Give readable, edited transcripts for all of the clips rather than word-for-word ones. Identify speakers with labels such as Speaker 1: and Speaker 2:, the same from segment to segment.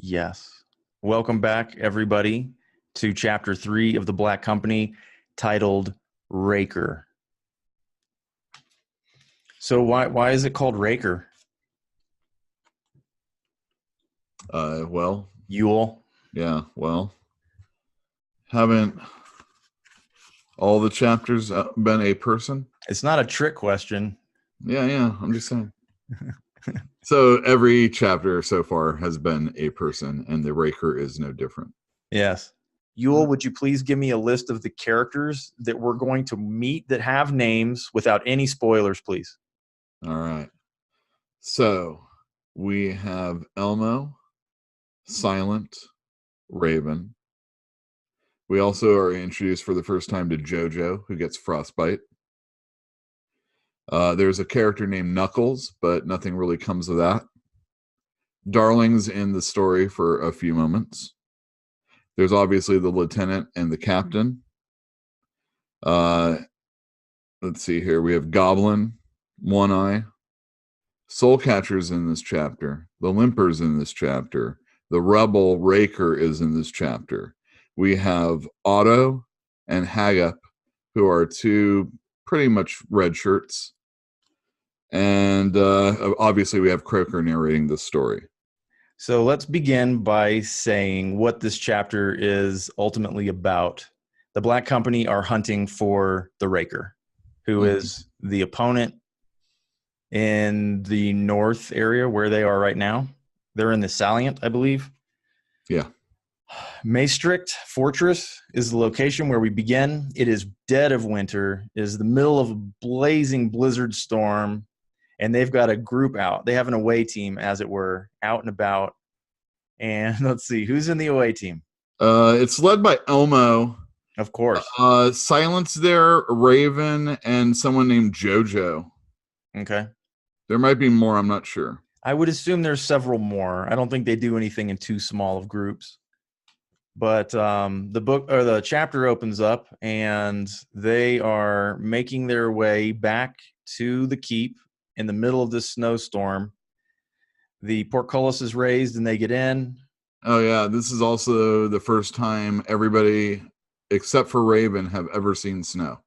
Speaker 1: Yes. Welcome back, everybody, to Chapter 3 of The Black Company, titled Raker. So why is it called Raker? Lewel?
Speaker 2: Haven't all the chapters been a person?
Speaker 1: It's not a trick question.
Speaker 2: Yeah, I'm just saying. So every chapter so far has been a person, and the Raker is no different.
Speaker 1: Yes. Lewel, would you please give me a list of the characters that we're going to meet that have names without any spoilers, please?
Speaker 2: All right. So we have Elmo, Silent, Raven. We also are introduced for the first time to Jojo, who gets frostbite. There's a character named Knuckles, but nothing really comes of that. Darling's in the story for a few moments. There's obviously the lieutenant and the captain. Let's see here. We have Goblin, One Eye, Soulcatcher's in this chapter. The Limper's in this chapter. The Rebel Raker is in this chapter. We have Otto and Hagup, who are two pretty much red shirts. And obviously we have Croker narrating the story.
Speaker 1: So let's begin by saying what this chapter is ultimately about. The Black Company are hunting for the Raker, who is the opponent in the north area where they are right now. They're in the Salient, I believe.
Speaker 2: Yeah.
Speaker 1: Maastricht Fortress is the location where we begin. It is dead of winter. It is the middle of a blazing blizzard storm. And they've got a group out. They have an away team, as it were, out and about. And let's see, who's in the away team?
Speaker 2: It's led by Elmo.
Speaker 1: Of course.
Speaker 2: Silence there, Raven, and someone named Jojo.
Speaker 1: Okay.
Speaker 2: There might be more, I'm not sure.
Speaker 1: I would assume there's several more. I don't think they do anything in too small of groups. But the chapter opens up, and they are making their way back to the keep in the middle of this snowstorm. The portcullis is raised and they get in.
Speaker 2: Oh yeah, this is also the first time everybody except for Raven have ever seen snow.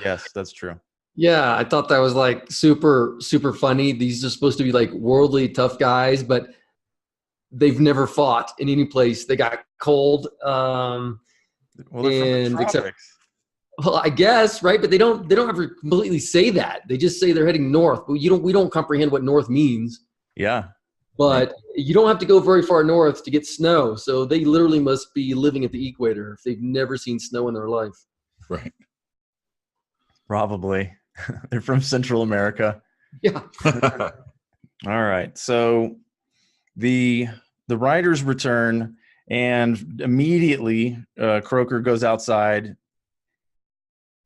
Speaker 1: Yes, that's true.
Speaker 3: Yeah, I thought that was like super, super funny. These are supposed to be like worldly tough guys, but they've never fought in any place. They got cold.
Speaker 1: Well, they're from the tropics.
Speaker 3: Well, I guess, right? But they don't ever completely say that. They just say they're heading north. But we don't comprehend what north means.
Speaker 1: Yeah.
Speaker 3: But you don't have to go very far north to get snow. So they literally must be living at the equator if they've never seen snow in their life.
Speaker 2: Right.
Speaker 1: Probably. They're from Central America.
Speaker 3: Yeah.
Speaker 1: All right. So the riders return, and immediately Croker goes outside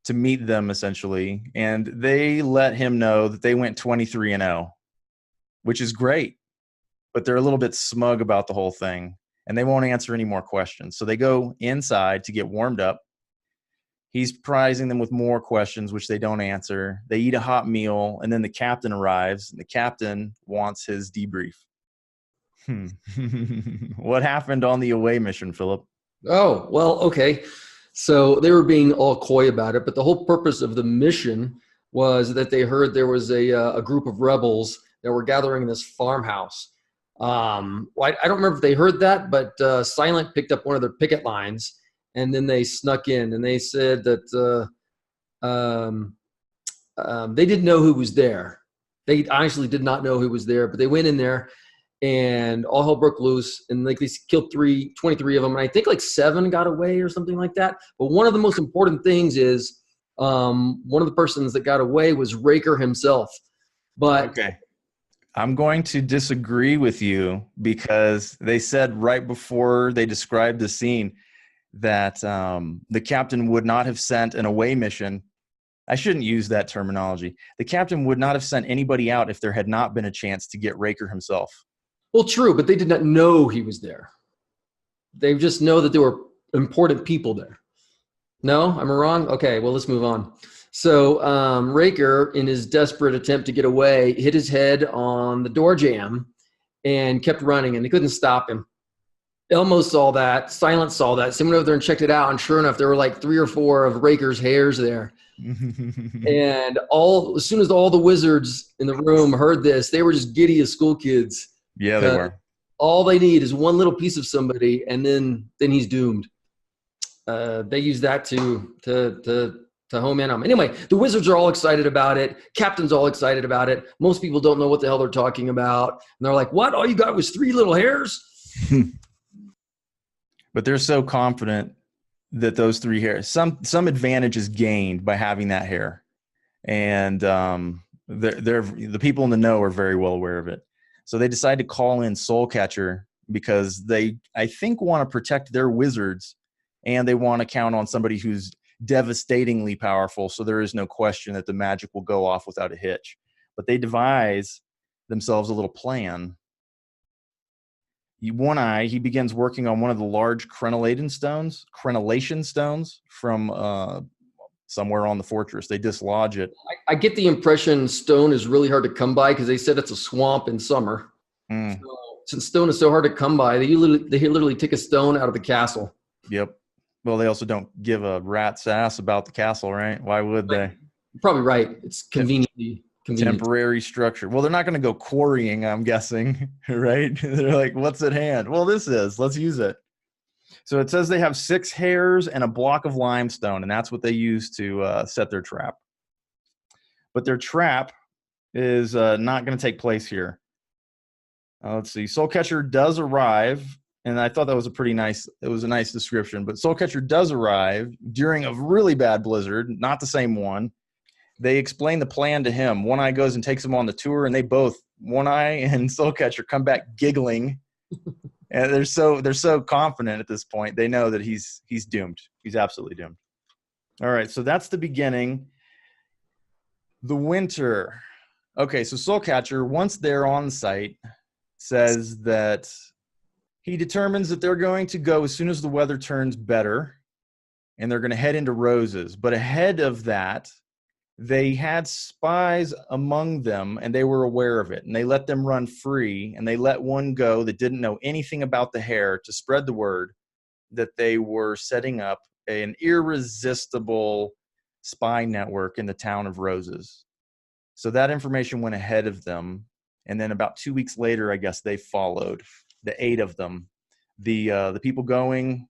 Speaker 1: to meet them, essentially, and they let him know that they went 23-0, which is great, but they're a little bit smug about the whole thing, and they won't answer any more questions. So they go inside to get warmed up. He's prizing them with more questions, which they don't answer. They eat a hot meal, and then the captain arrives, and the captain wants his debrief. What happened on the away mission, Philip?
Speaker 3: Oh, well, okay. So they were being all coy about it, but the whole purpose of the mission was that they heard there was a group of rebels that were gathering in this farmhouse. I don't remember if they heard that, but Silent picked up one of their picket lines, and then they snuck in, and they said that they didn't know who was there. They honestly did not know who was there, but they went in there, and all hell broke loose, and like they killed 23 of them, and I think like 7 got away or something like that. But one of the most important things is one of the persons that got away was Raker himself. But
Speaker 1: okay, I'm going to disagree with you, because they said right before they described the scene that the captain would not have sent an away mission. I shouldn't use that terminology. The captain would not have sent anybody out if there had not been a chance to get Raker himself.
Speaker 3: Well, true, but they did not know he was there. They just know that there were important people there. No? Am I wrong? Okay, well, let's move on. So Raker, in his desperate attempt to get away, hit his head on the door jamb and kept running, and they couldn't stop him. Elmo saw that. Silence saw that. So he went over there and checked it out. And sure enough, there were like 3 or 4 of Raker's hairs there. And as soon as all the wizards in the room heard this, they were just giddy as school kids.
Speaker 1: Yeah, they were.
Speaker 3: All they need is one little piece of somebody, and then he's doomed. They use that to home in on him. Anyway, the wizards are all excited about it. Captain's all excited about it. Most people don't know what the hell they're talking about. And they're like, what? All you got was 3 little hairs?
Speaker 1: But they're so confident that those 3 hairs, some advantage is gained by having that hair. And the people in the know are very well aware of it. So they decide to call in Soulcatcher because they, I think, want to protect their wizards, and they want to count on somebody who's devastatingly powerful, so there is no question that the magic will go off without a hitch. But they devise themselves a little plan. One Eye, he begins working on one of the large crenellation stones from somewhere on the fortress. They dislodge it.
Speaker 3: I get the impression stone is really hard to come by because they said it's a swamp in summer. So, since stone is so hard to come by, they literally take a stone out of the castle.
Speaker 1: Yep. Well, they also don't give a rat's ass about the castle, right? Why would they?
Speaker 3: You're probably right. It's convenient.
Speaker 1: Temporary structure. Well, they're not going to go quarrying, I'm guessing, right? They're like, what's at hand? Well, let's use it. So it says they have 6 hairs and a block of limestone, and that's what they use to set their trap. But their trap is not going to take place here. Let's see. Soulcatcher does arrive. And I thought that was a nice description. But Soulcatcher does arrive during a really bad blizzard, not the same one. They explain the plan to him. One Eye goes and takes him on the tour, and they both, One Eye and Soulcatcher, come back giggling. And they're so confident at this point. They know that he's doomed. He's absolutely doomed. All right, so that's the beginning. The winter. Okay, so Soulcatcher, once they're on site, says that he determines that they're going to go as soon as the weather turns better, and they're going to head into Roses. But ahead of that, they had spies among them, and they were aware of it, and they let them run free, and they let one go that didn't know anything about the hair to spread the word that they were setting up an irresistible spy network in the town of Roses. So that information went ahead of them, and then about 2 weeks later, I guess they followed. The 8 of them. The people going.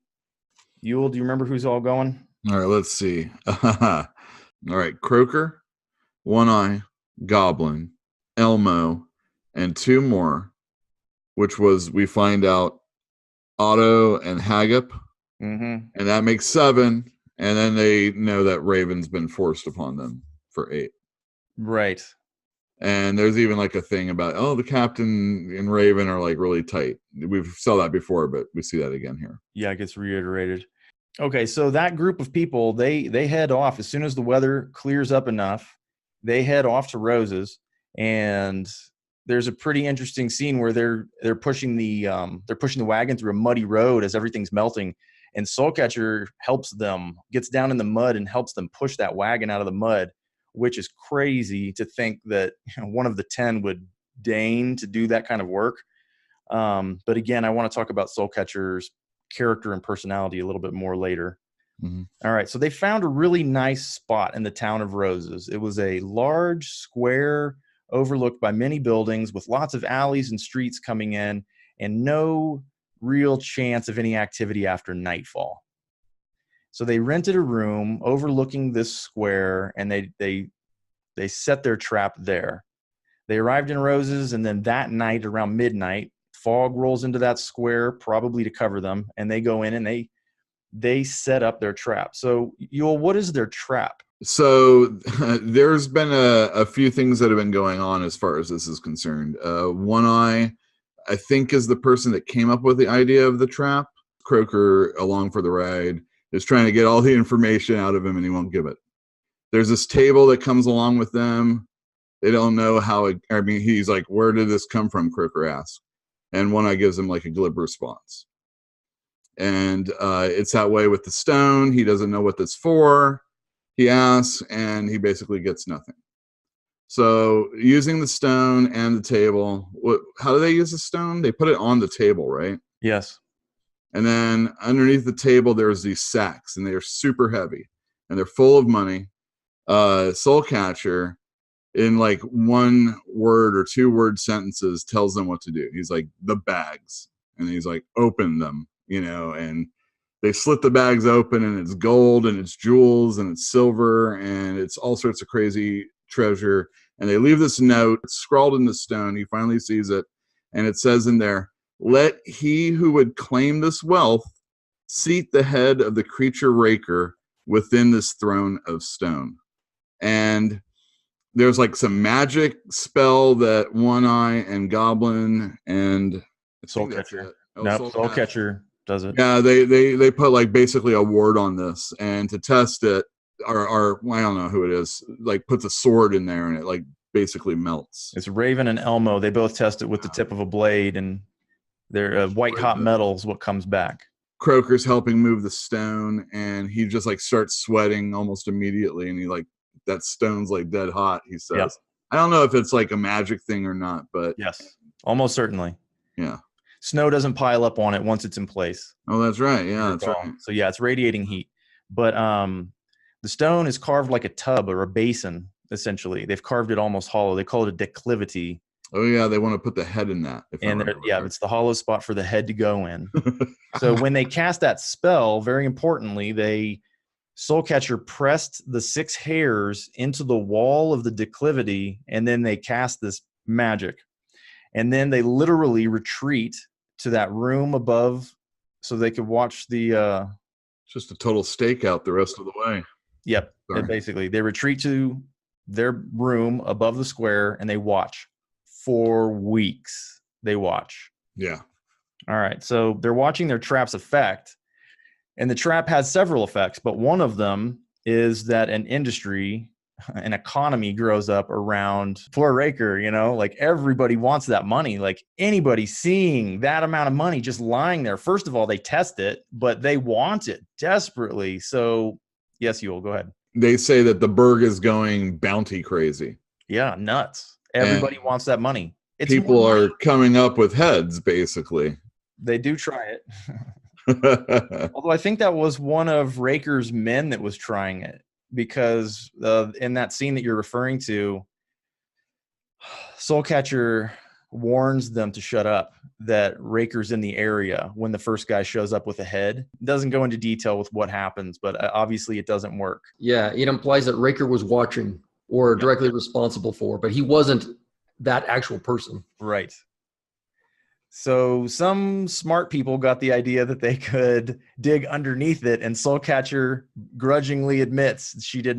Speaker 1: Ewell, do you remember who's all going?
Speaker 2: All right, let's see. All right, Croaker, One Eye, Goblin, Elmo, and 2 more, which was, we find out, Otto and Haggip. And that makes 7. And then they know that Raven's been forced upon them for 8.
Speaker 1: Right.
Speaker 2: And there's even like a thing about, the captain and Raven are like really tight. We've saw that before, but we see that again here.
Speaker 1: Yeah, it gets reiterated. Okay, so that group of people, they head off as soon as the weather clears up enough. They head off to Roses, and there's a pretty interesting scene where they're pushing the wagon through a muddy road as everything's melting, and Soulcatcher helps them, gets down in the mud and helps them push that wagon out of the mud, which is crazy to think that one of the 10 would deign to do that kind of work. But again, I want to talk about Soulcatcher's character and personality a little bit more later. All right, so they found a really nice spot in the town of Roses. It was a large square overlooked by many buildings with lots of alleys and streets coming in, and no real chance of any activity after nightfall. So they rented a room overlooking this square, and they set their trap there. They arrived in Roses, and then that night around midnight, fog rolls into that square, probably to cover them, and they go in and they set up their trap. So, Ewell, what is their trap?
Speaker 2: So there's been a few things that have been going on as far as this is concerned. One Eye, I think, is the person that came up with the idea of the trap. Croaker, along for the ride, is trying to get all the information out of him, and he won't give it. There's this table that comes along with them. They don't know how it, I mean, he's like, where did this come from? Croaker asks. And One Eye gives him like a glib response. And it's that way with the stone. He doesn't know what that's for. He asks, and he basically gets nothing. So using the stone and the table, how do they use the stone? They put it on the table, right?
Speaker 1: Yes.
Speaker 2: And then underneath the table, there's these sacks, and they're super heavy, and they're full of money. Soulcatcher, in like 1 word or 2 word sentences, tells them what to do. He's like, the bags. And he's like, open them, and they slit the bags open, and it's gold, and it's jewels, and it's silver, and it's all sorts of crazy treasure. And they leave this note. It's scrawled in the stone. He finally sees it, and it says in there, let he who would claim this wealth seat the head of the creature Raker within this throne of stone. And there's like some magic spell that One Eye and Goblin and
Speaker 1: Soulcatcher. Nope, Soulcatcher does it.
Speaker 2: Yeah, they put like basically a ward on this, and to test it, or I don't know who it is, like puts a sword in there, and it like basically melts.
Speaker 1: It's Raven and Elmo. They both test it with the tip of a blade, and their white hot metal is what comes back.
Speaker 2: Croker's helping move the stone, and he just like starts sweating almost immediately, and he like, that stone's like dead hot, he says. Yep. I don't know if it's like a magic thing or not, but
Speaker 1: yes, almost certainly.
Speaker 2: Yeah.
Speaker 1: Snow doesn't pile up on it once it's in place.
Speaker 2: Oh, that's right. Yeah, that's right.
Speaker 1: So yeah, it's radiating heat. But the stone is carved like a tub or a basin, essentially. They've carved it almost hollow. They call it a declivity.
Speaker 2: Oh yeah, they want to put the head in that.
Speaker 1: And it's the hollow spot for the head to go in. So when they cast that spell, very importantly, Soulcatcher pressed the 6 hairs into the wall of the declivity, and then they cast this magic. And then they literally retreat to that room above so they could watch the...
Speaker 2: just a total stakeout the rest of the way.
Speaker 1: Yep. Basically, they retreat to their room above the square, and they watch. For weeks, they watch.
Speaker 2: Yeah.
Speaker 1: All right. So they're watching their trap's effect. And the trap has several effects, but one of them is that an economy grows up around poor Raker, like everybody wants that money. Like anybody seeing that amount of money just lying there, first of all, they test it, but they want it desperately. So yes, Yule, go ahead.
Speaker 2: They say that the Berg is going bounty crazy.
Speaker 1: Yeah, nuts. Everybody wants that money.
Speaker 2: People are coming up with heads, basically.
Speaker 1: They do try it. Although I think that was one of Raker's men that was trying it, because in that scene that you're referring to, Soulcatcher warns them to shut up, that Raker's in the area when the first guy shows up with a head. Doesn't go into detail with what happens, but obviously it doesn't work.
Speaker 3: Yeah, it implies that Raker was watching or directly responsible for, but he wasn't that actual person.
Speaker 1: Right. So some smart people got the idea that they could dig underneath it, and Soulcatcher grudgingly admits he did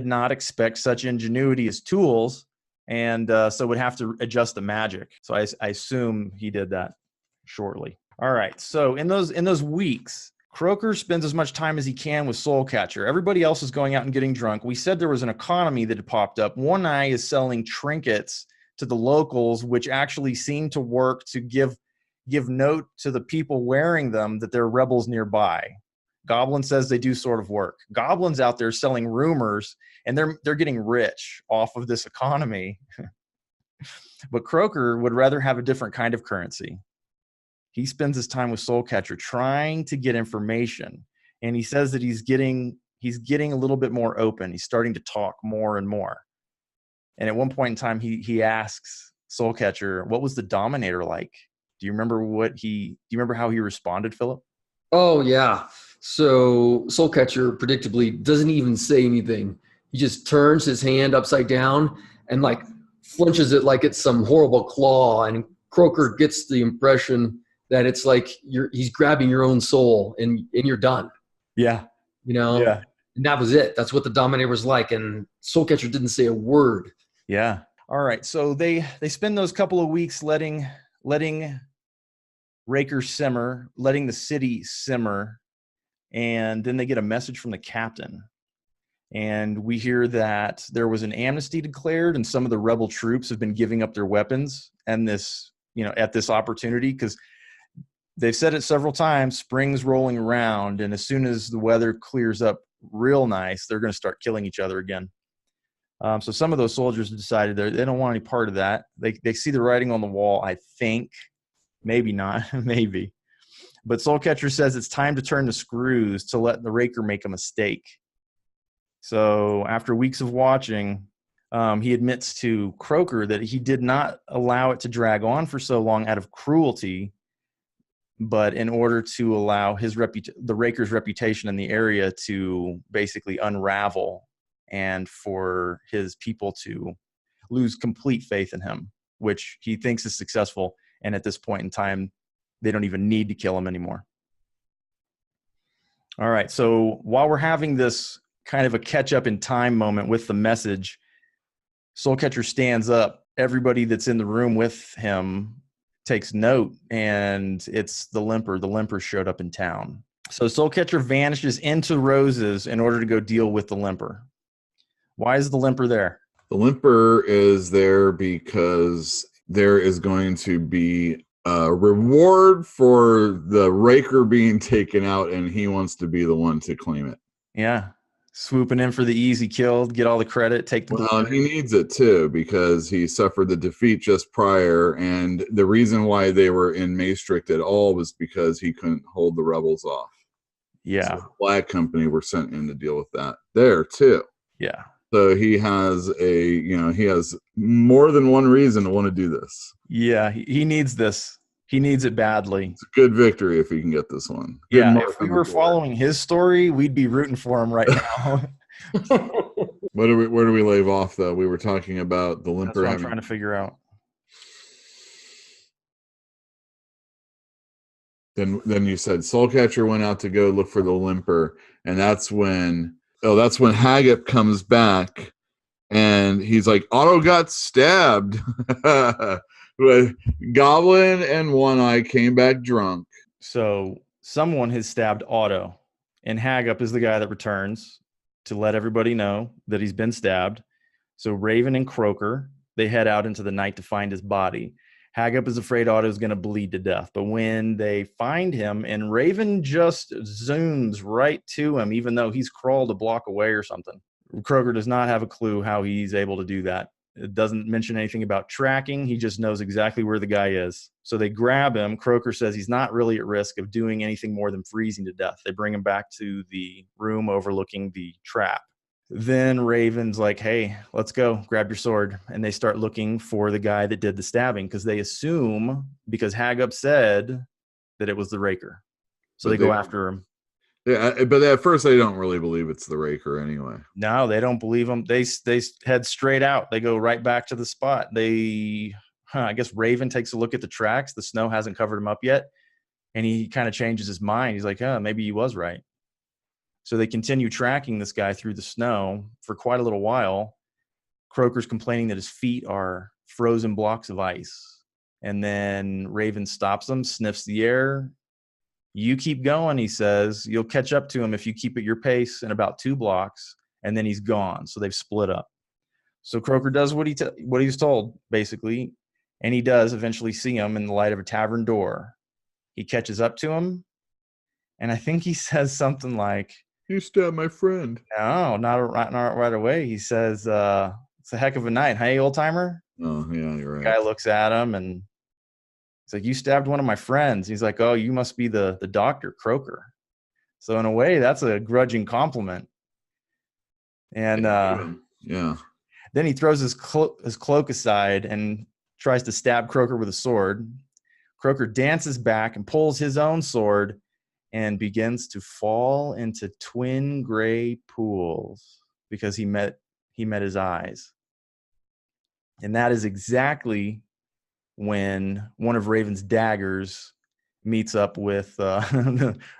Speaker 1: not expect such ingenuity as tools, and so would have to adjust the magic. So I assume he did that shortly. All right. So in those weeks, Croker spends as much time as he can with Soulcatcher. Everybody else is going out and getting drunk. We said there was an economy that had popped up. One Eye is selling trinkets to the locals, which actually seem to work to give note to the people wearing them that there are rebels nearby. Goblin says they do sort of work. Goblin's out there selling rumors, and they're getting rich off of this economy. But Croker would rather have a different kind of currency. He spends his time with Soulcatcher trying to get information, and he says that he's getting a little bit more open. He's starting to talk more and more. And at one point in time, he asks Soulcatcher, "What was the Dominator like?" Do you remember how he responded, Philip?
Speaker 3: Oh yeah. So Soulcatcher predictably doesn't even say anything. He just turns his hand upside down and like flinches it like it's some horrible claw, and Croker gets the impression that it's like he's grabbing your own soul and you're done.
Speaker 1: Yeah.
Speaker 3: Yeah. And that was it. That's what the Dominator was like. And Soulcatcher didn't say a word.
Speaker 1: Yeah. All right. So they spend those couple of weeks letting Raker simmer, letting the city simmer. And then they get a message from the captain. And we hear that there was an amnesty declared, and some of the rebel troops have been giving up their weapons and at this opportunity, because they've said it several times, spring's rolling around, and as soon as the weather clears up real nice, they're going to start killing each other again. So some of those soldiers have decided they don't want any part of that. They see the writing on the wall, I think, Maybe not. Maybe. But Soulcatcher says it's time to turn the screws to let the Raker make a mistake. So after weeks of watching, he admits to Croker that he did not allow it to drag on for so long out of cruelty, but in order to allow the Raker's reputation in the area to basically unravel and for his people to lose complete faith in him, which he thinks is successful. And at this point in time, they don't even need to kill him anymore. All right. So while we're having this kind of a catch up in time moment with the message, Soulcatcher stands up. Everybody that's in the room with him takes note, and it's the Limper. The Limper showed up in town. So Soulcatcher vanishes into Roses in order to go deal with the Limper. Why is the Limper there?
Speaker 2: The Limper is there because there is going to be a reward for the Raker being taken out, and he wants to be the one to claim it.
Speaker 1: Yeah. Swooping in for the easy kill, get all the credit, take the
Speaker 2: Well, he needs it too because he suffered the defeat just prior, and the reason why they were in Maastricht at all was because he couldn't hold the rebels off.
Speaker 1: Yeah.
Speaker 2: So the Flag Company were sent in to deal with that there too.
Speaker 1: Yeah.
Speaker 2: So he has he has more than one reason to want to do this.
Speaker 1: Yeah, he needs this. He needs it badly.
Speaker 2: It's a good victory if he can get this one. Good
Speaker 1: Yeah,
Speaker 2: mark
Speaker 1: if we
Speaker 2: on the
Speaker 1: were
Speaker 2: board.
Speaker 1: following his story, we'd be rooting for him right now.
Speaker 2: Where do we leave off though? We were talking about the
Speaker 1: That's
Speaker 2: Limper
Speaker 1: what I'm
Speaker 2: having
Speaker 1: trying to figure out.
Speaker 2: Then you said Soulcatcher went out to go look for the Limper, and that's when Haggett comes back, and he's like, Otto got stabbed. Goblin and One Eye came back drunk.
Speaker 1: So someone has stabbed Otto, and Hagup is the guy that returns to let everybody know that he's been stabbed. So Raven and Croker, they head out into the night to find his body. Hagup is afraid Otto's going to bleed to death. But when they find him, and Raven just zooms right to him, even though he's crawled a block away or something. Croker does not have a clue how he's able to do that. It doesn't mention anything about tracking. He just knows exactly where the guy is. So they grab him. Croker says he's not really at risk of doing anything more than freezing to death. They bring him back to the room overlooking the trap. Then Raven's like, hey, let's go. Grab your sword. And they start looking for the guy that did the stabbing because they assume, because Hagup said that it was the Raker. So they go after him.
Speaker 2: Yeah, but at first they don't really believe it's the Raker anyway.
Speaker 1: No, they don't believe him. They head straight out. They go right back to the spot. I guess Raven takes a look at the tracks. The snow hasn't covered him up yet. And he kind of changes his mind. He's like, maybe he was right. So they continue tracking this guy through the snow for quite a little while. Croker's complaining that his feet are frozen blocks of ice. And then Raven stops him, sniffs the air. You keep going, he says. You'll catch up to him if you keep at your pace in about 2 blocks, and then he's gone. So they've split up. So Croker does what he was told, basically, and he does eventually see him in the light of a tavern door. He catches up to him, and I think he says something like,
Speaker 2: "You stabbed my friend."
Speaker 1: No, not right away. He says, "It's a heck of a night, hey, old timer."
Speaker 2: Oh yeah, you're right.
Speaker 1: The guy looks at him and he's like, "You stabbed one of my friends." He's like, "Oh, you must be the doctor, Croker." So in a way, that's a grudging compliment. And
Speaker 2: yeah.
Speaker 1: Then he throws his cloak aside and tries to stab Croker with a sword. Croker dances back and pulls his own sword and begins to fall into twin gray pools because he met his eyes. And that is exactly when one of Raven's daggers meets up with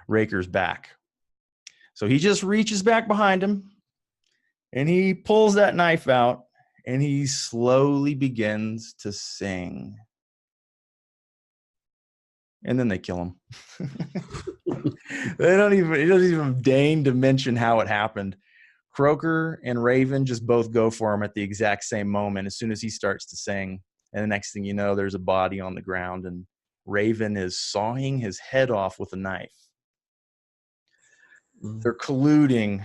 Speaker 1: Raker's back. So he just reaches back behind him and he pulls that knife out and he slowly begins to sing. And then they kill him. He doesn't even deign to mention how it happened. Croker and Raven just both go for him at the exact same moment as soon as he starts to sing. And the next thing you know, there's a body on the ground and Raven is sawing his head off with a knife. They're colluding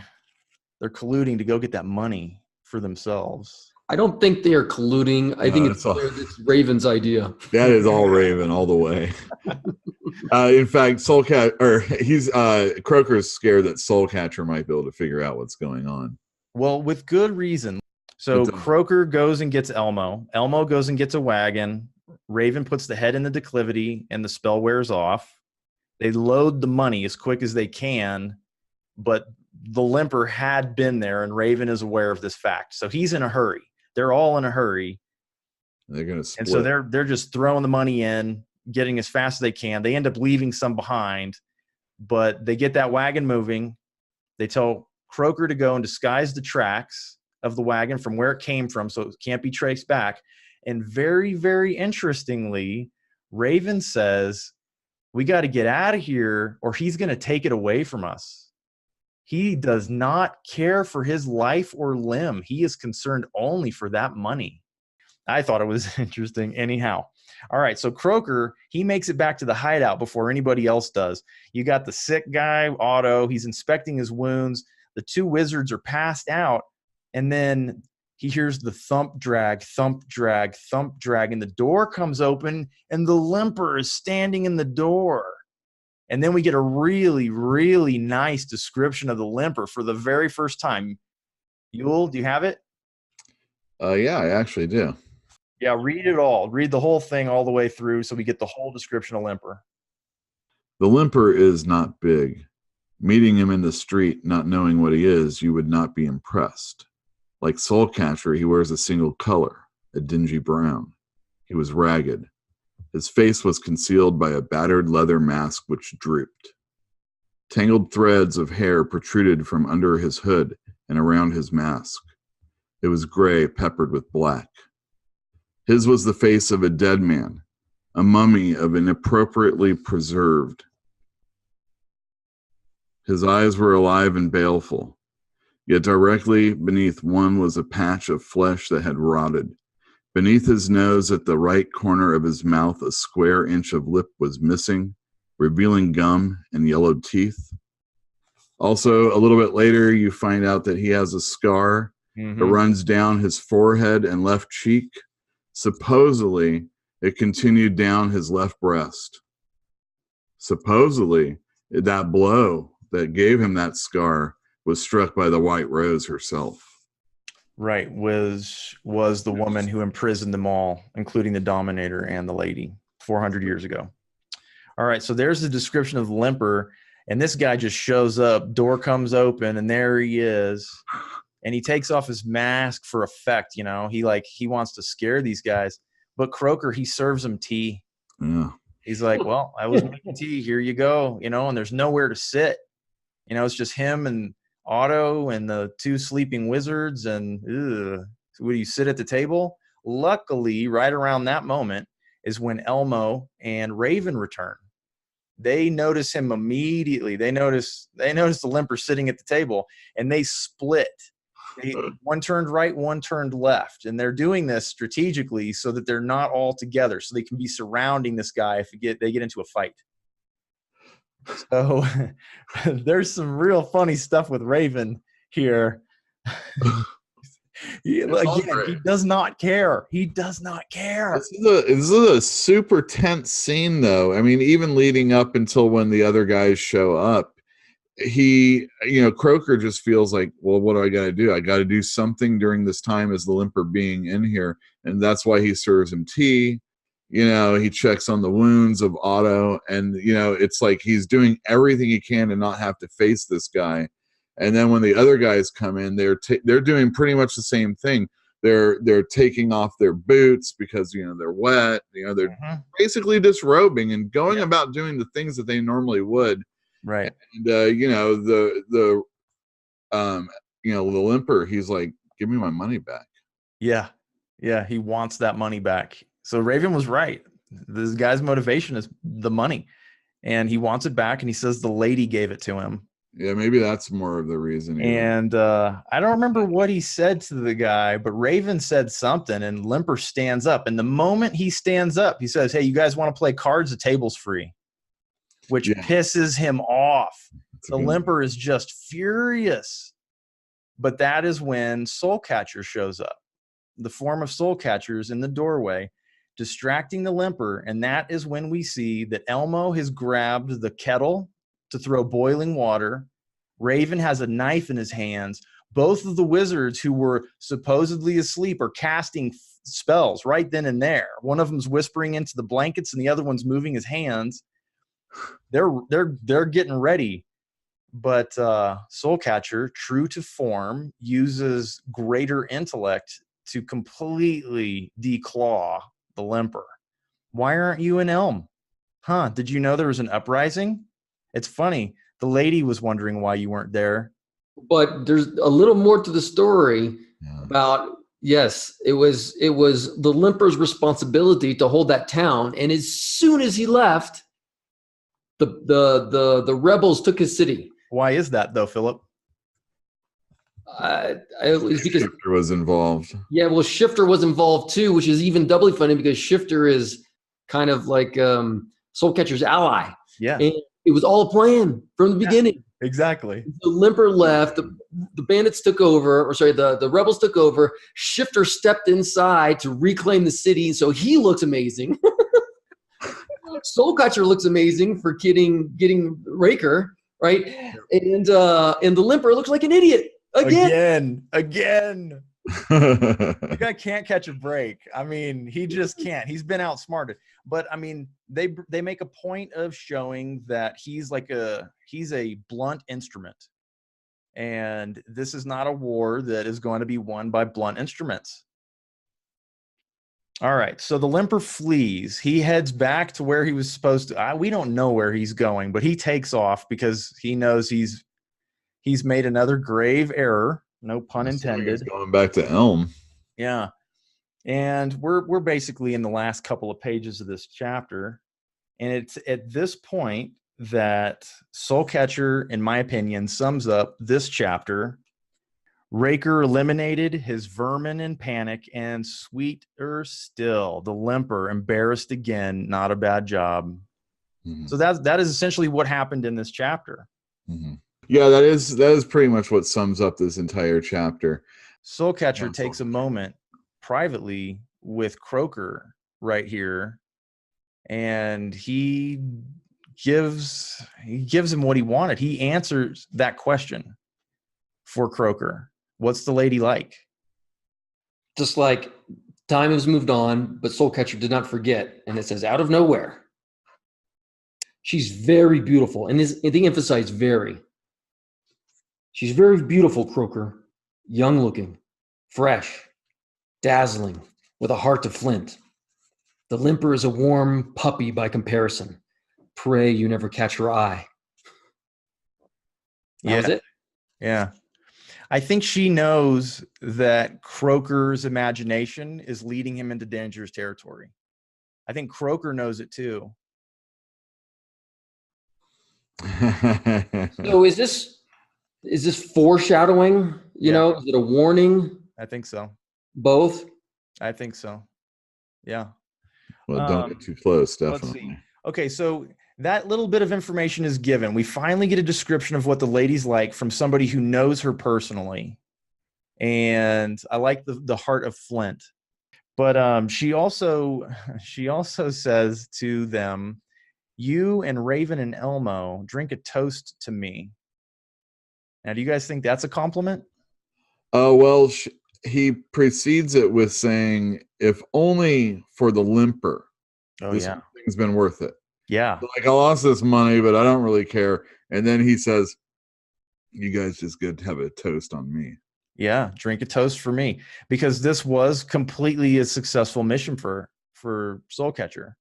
Speaker 1: to go get that money for themselves.
Speaker 3: I don't think they are colluding. I think it's Raven's idea.
Speaker 2: That is all Raven all the way. In fact, Croker's scared that Soulcatcher might be able to figure out what's going on.
Speaker 1: Well, with good reason. So Croker goes and gets Elmo. Elmo goes and gets a wagon. Raven puts the head in the declivity, and the spell wears off. They load the money as quick as they can, but the Limper had been there, and Raven is aware of this fact. So he's in a hurry. They're all in a hurry.
Speaker 2: They're going to split.
Speaker 1: And so they're just throwing the money in, getting as fast as they can. They end up leaving some behind, but they get that wagon moving. They tell Croker to go and disguise the tracks of the wagon from where it came from so it can't be traced back. And very, very interestingly, Raven says, we got to get out of here or he's going to take it away from us. He does not care for his life or limb. He is concerned only for that money. I thought it was interesting. Anyhow. All right. So Croker, he makes it back to the hideout before anybody else does. You got the sick guy, Otto. He's inspecting his wounds. The two wizards are passed out. And then he hears the thump, drag, thump, drag, thump, drag. And the door comes open and the Limper is standing in the door. And then we get a really, really nice description of the Limper for the very first time. Lewel, do you have it?
Speaker 2: Yeah, I actually do.
Speaker 1: Yeah, read it all. Read the whole thing all the way through so we get the whole description of Limper.
Speaker 2: The Limper is not big. Meeting him in the street, not knowing what he is, you would not be impressed. Like Soulcatcher, he wears a single color, a dingy brown. He was ragged. His face was concealed by a battered leather mask which drooped. Tangled threads of hair protruded from under his hood and around his mask. It was gray, peppered with black. His was the face of a dead man, a mummy of inappropriately preserved. His eyes were alive and baleful, yet directly beneath one was a patch of flesh that had rotted. Beneath his nose, at the right corner of his mouth, a square inch of lip was missing, revealing gum and yellowed teeth. Also, a little bit later, you find out that he has a scar that runs down his forehead and left cheek. Supposedly, it continued down his left breast. Supposedly, that blow that gave him that scar was struck by the White Rose herself.
Speaker 1: Right, was the woman who imprisoned them all, including the Dominator and the lady 400 years ago. All right, so there's the description of the Limper, and this guy just shows up, door comes open, and there he is. And he takes off his mask for effect, you know. He wants to scare these guys. But Croker, he serves them tea.
Speaker 2: Yeah.
Speaker 1: He's like, well, I was making tea. Here you go. You know, and there's nowhere to sit. You know, it's just him and Otto and the two sleeping wizards. And would you sit at the table? Luckily, right around that moment is when Elmo and Raven return. They notice him immediately. They notice the Limper sitting at the table, and they split. One turned right, one turned left. And they're doing this strategically so that they're not all together, so they can be surrounding this guy if they get into a fight. So there's some real funny stuff with Raven here. He does not care. He does not care.
Speaker 2: This is a super tense scene, though. I mean, even leading up until when the other guys show up, Croker just feels like, well, what do I got to do? I got to do something during this time as the Limper being in here. And that's why he serves him tea. You know, he checks on the wounds of Otto. And, you know, it's like he's doing everything he can to not have to face this guy. And then when the other guys come in, they're doing pretty much the same thing. They're taking off their boots because, you know, they're wet. You know, they're basically disrobing and going about doing the things that they normally would.
Speaker 1: Right.
Speaker 2: And the Limper, he's like, give me my money back.
Speaker 1: Yeah. Yeah. He wants that money back. So Raven was right. This guy's motivation is the money, and he wants it back. And he says the lady gave it to him.
Speaker 2: Yeah, maybe that's more of the reason.
Speaker 1: And I don't remember what he said to the guy, but Raven said something, and Limper stands up. And the moment he stands up, he says, hey, you guys want to play cards? The table's free, which pisses him off. The Limper is just furious. But that is when Soulcatcher shows up. the form of soul catchers in the doorway, distracting the Limper. And that is when we see that Elmo has grabbed the kettle to throw boiling water. Raven has a knife in his hands. Both of the wizards who were supposedly asleep are casting spells right then and there. One of them's whispering into the blankets and the other one's moving his hands. They're getting ready. But Soulcatcher, true to form, uses greater intellect to completely declaw the Limper. Why aren't you in Elm? Huh, did you know there was an uprising? It's funny. The lady was wondering why you weren't there.
Speaker 3: But there's a little more to the story about, yes, it was the Limper's responsibility to hold that town. And as soon as he left, the rebels took his city.
Speaker 1: Why is that, though, Philip?
Speaker 3: It was because
Speaker 2: Shifter was involved.
Speaker 3: Yeah, well, Shifter was involved too, which is even doubly funny because Shifter is kind of like Soulcatcher's ally.
Speaker 1: Yeah.
Speaker 3: And it was all a plan from the beginning.
Speaker 1: Exactly.
Speaker 3: The Limper left, the bandits took over, the rebels took over. Shifter stepped inside to reclaim the city, so he looks amazing. Soulcatcher looks amazing for getting Raker, right? And the Limper looks like an idiot. Again.
Speaker 1: The guy can't catch a break. I mean, he just can't. He's been outsmarted. But I mean, they make a point of showing that he's a blunt instrument. And this is not a war that is going to be won by blunt instruments. All right, so the Limper flees. He heads back to where he was supposed to. We don't know where he's going, but he takes off because he knows he's made another grave error. No pun intended.
Speaker 2: He's going back to Elm.
Speaker 1: Yeah. And we're basically in the last couple of pages of this chapter. And it's at this point that Soulcatcher, in my opinion, sums up this chapter. Raker eliminated his vermin in panic, and sweeter still, the Limper embarrassed again. Not a bad job. Mm-hmm. So that is essentially what happened in this chapter.
Speaker 2: Mm-hmm. Yeah, that is pretty much what sums up this entire chapter.
Speaker 1: Soulcatcher takes a moment privately with Croaker right here, and he gives him what he wanted. He answers that question for Croaker. What's the lady like?
Speaker 3: Just like time has moved on, but Soulcatcher did not forget. And it says, out of nowhere, she's very beautiful. And they emphasize very. She's very beautiful, Croaker. Young looking, fresh, dazzling, with a heart of flint. The Limper is a warm puppy by comparison. Pray you never catch her eye. That was it?
Speaker 1: Yeah. I think she knows that Croaker's imagination is leading him into dangerous territory. I think Croaker knows it too.
Speaker 3: So is this foreshadowing? You know, is it a warning?
Speaker 1: I think so.
Speaker 3: Both?
Speaker 1: I think so. Yeah.
Speaker 2: Well, don't get too close, definitely.
Speaker 1: Let's see. Okay, so that little bit of information is given. We finally get a description of what the lady's like from somebody who knows her personally. And I like the heart of flint. But she also says to them, you and Raven and Elmo drink a toast to me. Now, do you guys think that's a compliment?
Speaker 2: Well, he precedes it with saying, if only for the Limper, this thing's been worth it.
Speaker 1: Yeah.
Speaker 2: Like, I lost this money, but I don't really care. And then he says, you guys just get to have a toast on me.
Speaker 1: Yeah, drink a toast for me. Because this was completely a successful mission for Soulcatcher.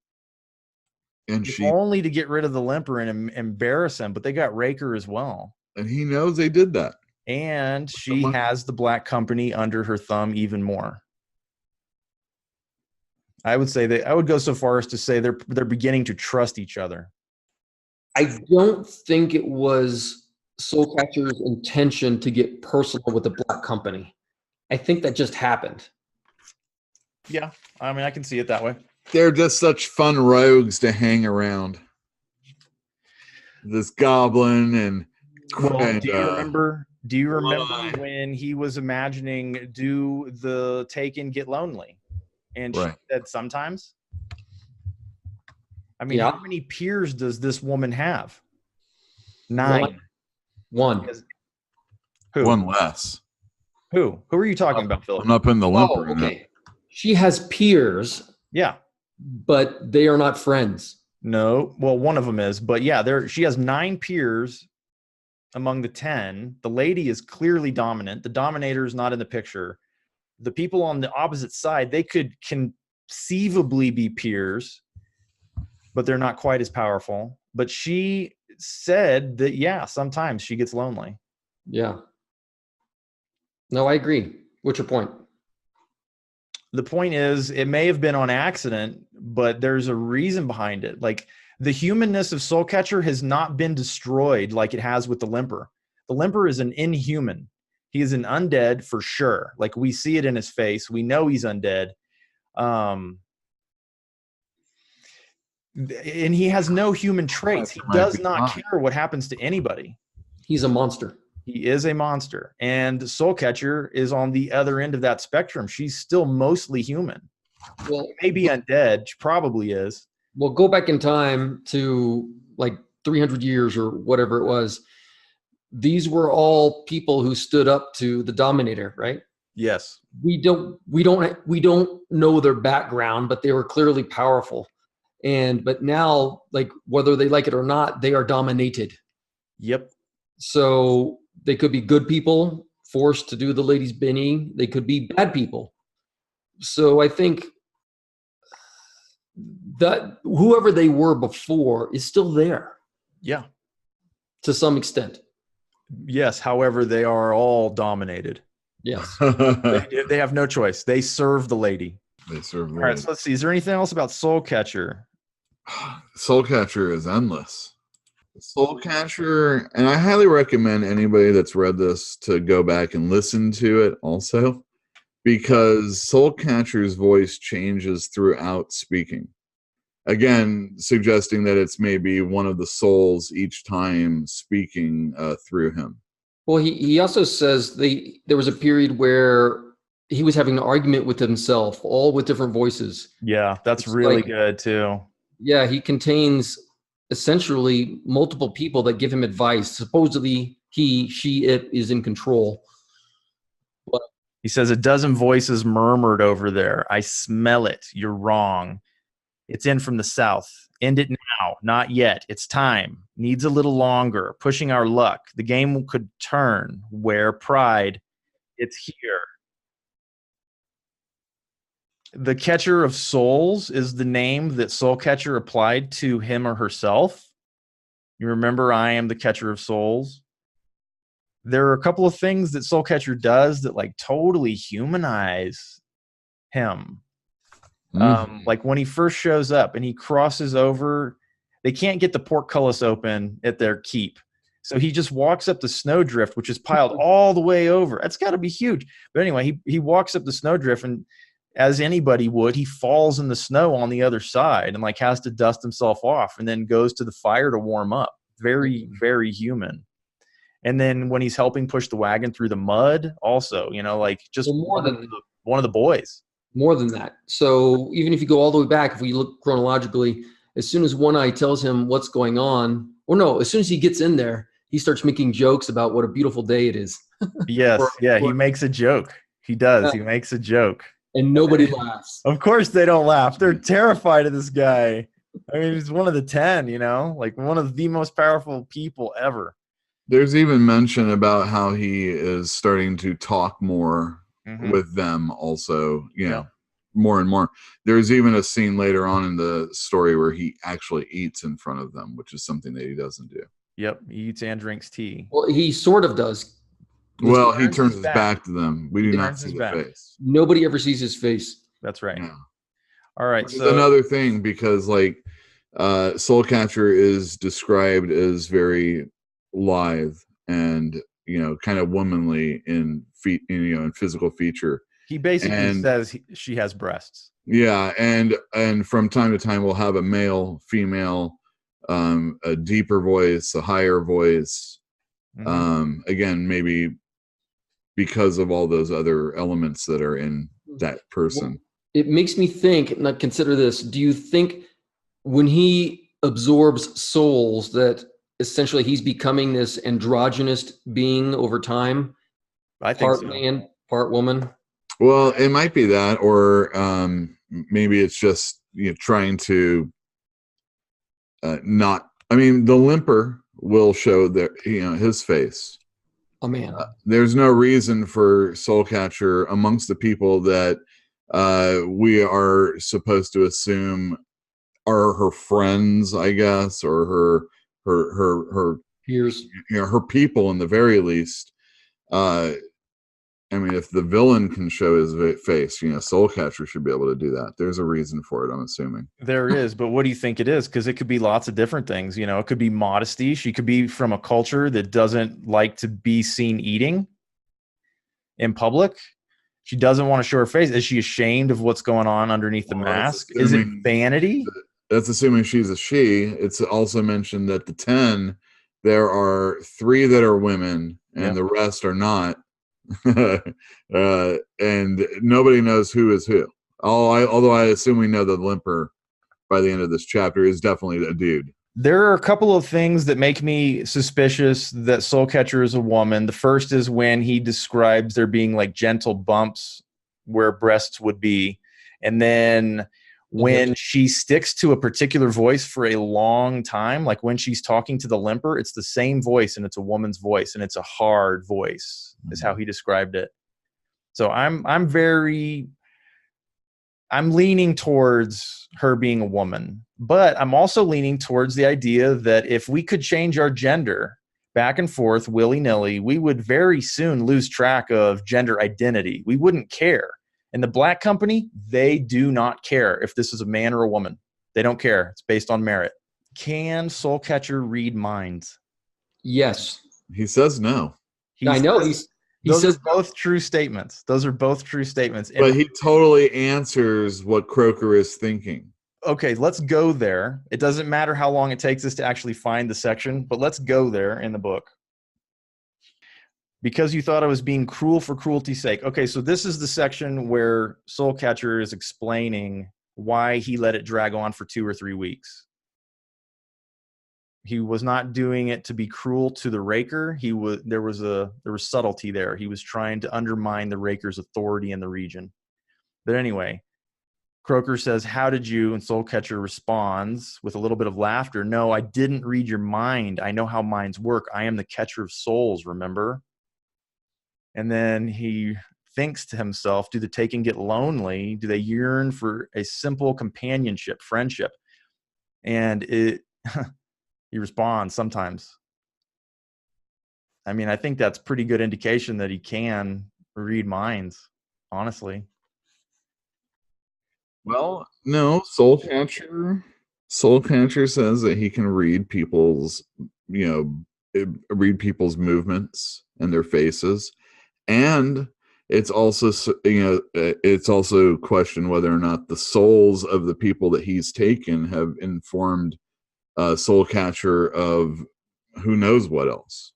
Speaker 2: And
Speaker 1: only to get rid of the Limper and embarrass him, but they got Raker as well.
Speaker 2: And he knows they did that.
Speaker 1: And she has the Black Company under her thumb even more. I would say that I would go so far as to say they're beginning to trust each other.
Speaker 3: I don't think it was Soulcatcher's intention to get personal with the Black Company. I think that just happened.
Speaker 1: Yeah, I mean, I can see it that way.
Speaker 2: They're just such fun rogues to hang around. This goblin and
Speaker 1: do Do you remember
Speaker 2: Why?
Speaker 1: when he was imagining, do the Taken get lonely? And she
Speaker 2: Right.
Speaker 1: said sometimes. I mean,
Speaker 3: Yeah.
Speaker 1: how many peers does this woman have? 9.
Speaker 3: One.
Speaker 1: Who?
Speaker 2: One less.
Speaker 1: Who are you talking about, Philip?
Speaker 2: I'm not putting the Limper
Speaker 3: Oh,
Speaker 2: in that.
Speaker 3: okay. She has peers,
Speaker 1: Yeah.
Speaker 3: but they are not friends.
Speaker 1: No. Well, one of them is, but yeah, she has 9 peers among the 10. The lady is clearly dominant. The dominator is not in the picture. The people on the opposite side, they could conceivably be peers, but they're not quite as powerful. But she said that, yeah, sometimes she gets lonely.
Speaker 3: Yeah. No, I agree. What's your point?
Speaker 1: The point is, it may have been on accident, but there's a reason behind it. Like, the humanness of Soulcatcher has not been destroyed like it has with the Limper. The Limper is an inhuman. He is an undead for sure. Like, we see it in his face. We know he's undead. And he has no human traits. He does not care what happens to anybody.
Speaker 3: He's a monster.
Speaker 1: He is a monster. And Soulcatcher is on the other end of that spectrum. She's still mostly human.
Speaker 3: Well,
Speaker 1: Maybe undead. She probably is.
Speaker 3: Well, go back in time to like 300 years or whatever it was. These were all people who stood up to the Dominator, right?
Speaker 1: Yes.
Speaker 3: We don't know their background, but they were clearly powerful. But now, like, whether they like it or not, they are dominated.
Speaker 1: Yep.
Speaker 3: So they could be good people forced to do the lady's bidding. They could be bad people. So I think that whoever they were before is still there.
Speaker 1: Yeah.
Speaker 3: To some extent.
Speaker 1: Yes. However, they are all dominated.
Speaker 3: Yes.
Speaker 1: They have no choice. They serve the lady.
Speaker 2: They serve the
Speaker 1: All right.
Speaker 2: lady.
Speaker 1: So let's see. Is there anything else about Soulcatcher?
Speaker 2: Soulcatcher is endless. Soulcatcher, and I highly recommend anybody that's read this to go back and listen to it also, because Soulcatcher's voice changes throughout speaking. Again, suggesting that it's maybe one of the souls each time speaking through him.
Speaker 3: Well, he also says there was a period where he was having an argument with himself, all with different voices.
Speaker 1: Yeah, that's
Speaker 3: It's
Speaker 1: really
Speaker 3: like-
Speaker 1: good too.
Speaker 3: Yeah, he contains essentially multiple people that give him advice. Supposedly, it is in control.
Speaker 1: He says, a dozen voices murmured over there. I smell it. You're wrong. It's in from the south. End it now. Not yet. It's time. Needs a little longer. Pushing our luck. The game could turn. Where pride. It's here. The Catcher of Souls is the name that Soulcatcher applied to him or herself. You remember, I am the Catcher of Souls. There are a couple of things that Soulcatcher does that like totally humanize him. Like when he first shows up and he crosses over, they can't get the portcullis open at their keep. So he just walks up the snowdrift, which is piled all the way over. That's got to be huge. But anyway, he walks up the snowdrift, and as anybody would, he falls in the snow on the other side and like has to dust himself off and then goes to the fire to warm up. Very, very human. And then when he's helping push the wagon through the mud, also, you know, like just one of the boys.
Speaker 3: More than that. So even if you go all the way back, if we look chronologically, as soon as One Eye tells him what's going on, or no, as soon as he gets in there, he starts making jokes about what a beautiful day it is.
Speaker 1: Yes. He makes a joke. He does.
Speaker 3: Yeah.
Speaker 1: He makes a joke.
Speaker 3: And nobody laughs.
Speaker 1: Of course they don't laugh. They're terrified of this guy. I mean, he's one of the 10, you know, like one of the most powerful people ever.
Speaker 2: There's even mention about how he is starting to talk more with them also, you know, more and more. There's even a scene later on in the story where he actually eats in front of them, which is something that he doesn't do.
Speaker 1: Yep. He eats and drinks tea.
Speaker 3: Well, he sort of does.
Speaker 2: Well, he turns his back to them. We do not see the face.
Speaker 3: Nobody ever sees his face.
Speaker 1: That's right.
Speaker 2: Yeah.
Speaker 1: All right.
Speaker 2: So another thing, because like Soulcatcher is described as very lithe and, you know, kind of womanly in physical feature.
Speaker 1: He basically says she has breasts.
Speaker 2: Yeah, and from time to time we'll have a male, female, a deeper voice, a higher voice. Again, maybe because of all those other elements that are in that person.
Speaker 3: Well, it makes me think, now consider this, do you think when he absorbs souls that essentially he's becoming this androgynous being over time?
Speaker 1: I think
Speaker 3: Part
Speaker 1: so.
Speaker 3: man, part woman?
Speaker 2: Well, it might be that, or maybe it's just trying to not. I mean, the Limper will show that his face.
Speaker 3: Oh man.
Speaker 2: There's no reason for Soulcatcher amongst the people that we are supposed to assume are her friends, I guess, or her
Speaker 3: Peers.
Speaker 2: her people in the very least. I mean, if the villain can show his face, Soulcatcher should be able to do that. There's a reason for it, I'm assuming.
Speaker 1: There is, but what do you think it is? Because it could be lots of different things. It could be modesty. She could be from a culture that doesn't like to be seen eating in public. She doesn't want to show her face. Is she ashamed of what's going on underneath the mask? Is it vanity?
Speaker 2: That's assuming she's a she. It's also mentioned that the 10, there are 3 that are women and the rest are not. And nobody knows who is who. Although I assume we know that Limper by the end of this chapter is definitely a dude.
Speaker 1: There are a couple of things that make me suspicious that Soulcatcher is a woman. The first is when he describes there being like gentle bumps where breasts would be. And then when she sticks to a particular voice for a long time, like when she's talking to the Limper, it's the same voice and it's a woman's voice and it's a hard voice, is how he described it. So I'm leaning towards her being a woman, but I'm also leaning towards the idea that if we could change our gender back and forth willy-nilly, we would very soon lose track of gender identity. We wouldn't care. And the Black Company, they do not care if this is a man or a woman. They don't care. It's based on merit. Can Soulcatcher read minds?
Speaker 3: Yes.
Speaker 2: He says no.
Speaker 3: I know. He says
Speaker 1: are both true statements. Those are both true statements.
Speaker 2: But he totally answers what Croker is thinking.
Speaker 1: Okay, let's go there. It doesn't matter how long it takes us to actually find the section, but let's go there in the book. Because you thought I was being cruel for cruelty's sake. Okay, so this is the section where Soulcatcher is explaining why he let it drag on for 2 or 3 weeks. He was not doing it to be cruel to the Raker. There was subtlety there. He was trying to undermine the Raker's authority in the region. But anyway, Croker says, "How did you?" And Soulcatcher responds with a little bit of laughter, "No, I didn't read your mind. I know how minds work. I am the catcher of souls, remember?" And then he thinks to himself, do the taken get lonely? Do they yearn for a simple companionship, friendship? And he responds, sometimes. I mean, I think that's pretty good indication that he can read minds, honestly.
Speaker 2: Well, no, Soulcatcher says that he can read people's movements and their faces. And it's also, it's also questioned whether or not the souls of the people that he's taken have informed Soulcatcher of who knows what else.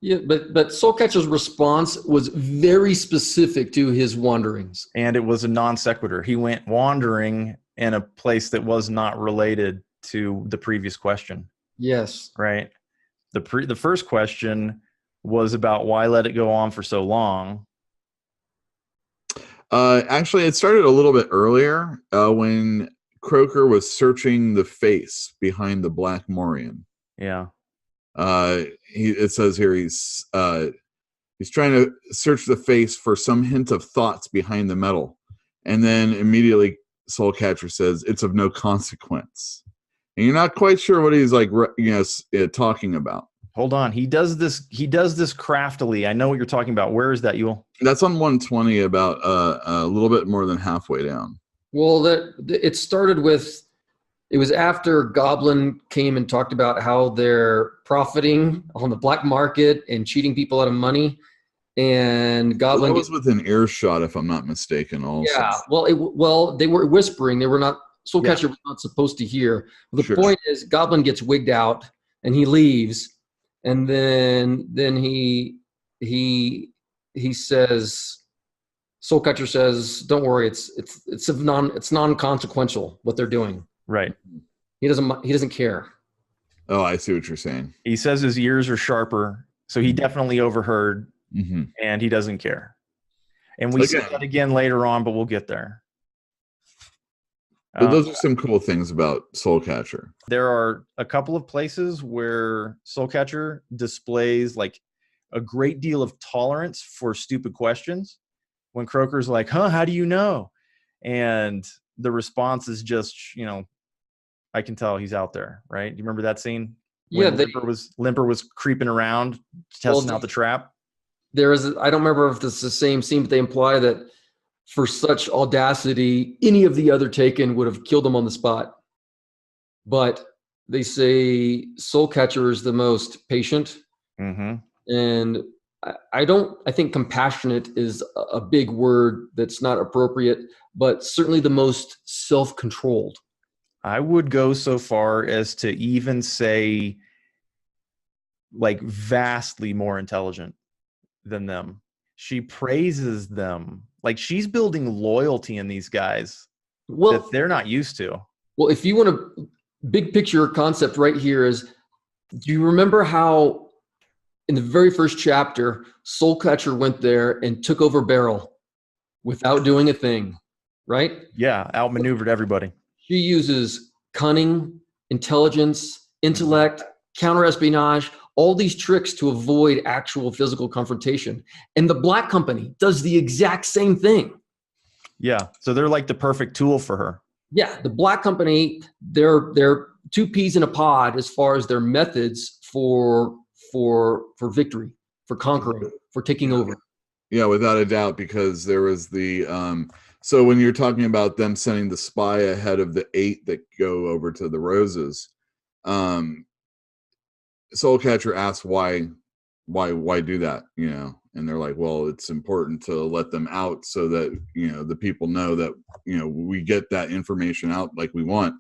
Speaker 3: Yeah, but Soulcatcher's response was very specific to his wanderings.
Speaker 1: And it was a non sequitur. He went wandering in a place that was not related to the previous question.
Speaker 3: Yes.
Speaker 1: Right? The first question was about why let it go on for so long.
Speaker 2: Actually, it started a little bit earlier when Croker was searching the face behind the Black Morian.
Speaker 1: Yeah.
Speaker 2: It says here he's trying to search the face for some hint of thoughts behind the metal, and then immediately Soulcatcher says it's of no consequence, and you're not quite sure what he's talking about.
Speaker 1: Hold on. He does this craftily. I know what you're talking about. Where is that, Lewel?
Speaker 2: That's on 120, about a little bit more than halfway down.
Speaker 3: Well, it started with, it was after Goblin came and talked about how they're profiting on the black market and cheating people out of money. And Goblin,
Speaker 2: that was within earshot, if I'm not mistaken. Also,
Speaker 3: yeah. Well, they were whispering. They were not. Soulcatcher was not supposed to hear. The point is, Goblin gets wigged out and he leaves, and then he he says, Soulcatcher says, "Don't worry, it's non-consequential what they're doing."
Speaker 1: Right.
Speaker 3: He doesn't care.
Speaker 2: Oh, I see what you're saying.
Speaker 1: He says his ears are sharper, so he definitely overheard, and he doesn't care. And we see that again later on, but we'll get there.
Speaker 2: But those are some cool things about Soulcatcher.
Speaker 1: There are a couple of places where Soulcatcher displays like a great deal of tolerance for stupid questions. When Croker's like, "Huh, how do you know?" And the response is just, I can tell he's out there, right? Do you remember that scene? When Limper was creeping around testing out the trap.
Speaker 3: I don't remember if this is the same scene, but they imply that for such audacity, any of the other Taken would have killed him on the spot. But they say Soulcatcher is the most patient. And I think compassionate is a big word that's not appropriate, but certainly the most self-controlled.
Speaker 1: I would go so far as to even say like vastly more intelligent than them. She praises them. Like she's building loyalty in these guys that they're not used to.
Speaker 3: Well, if you want a big picture concept right here is, do you remember how in the very first chapter, Soulcatcher went there and took over Beryl without doing a thing, right?
Speaker 1: Yeah, outmaneuvered everybody.
Speaker 3: She uses cunning, intelligence, intellect, counter-espionage, all these tricks to avoid actual physical confrontation. And the Black Company does the exact same thing.
Speaker 1: Yeah, so they're like the perfect tool for her.
Speaker 3: Yeah, the Black Company, they're two peas in a pod as far as their methods for victory, for conquering, for taking over.
Speaker 2: Yeah, without a doubt, because there was the so when you're talking about them sending the spy ahead of the 8 that go over to the Roses, Soulcatcher asks why do that, and they're like, well, it's important to let them out so that the people know that we get that information out like we want.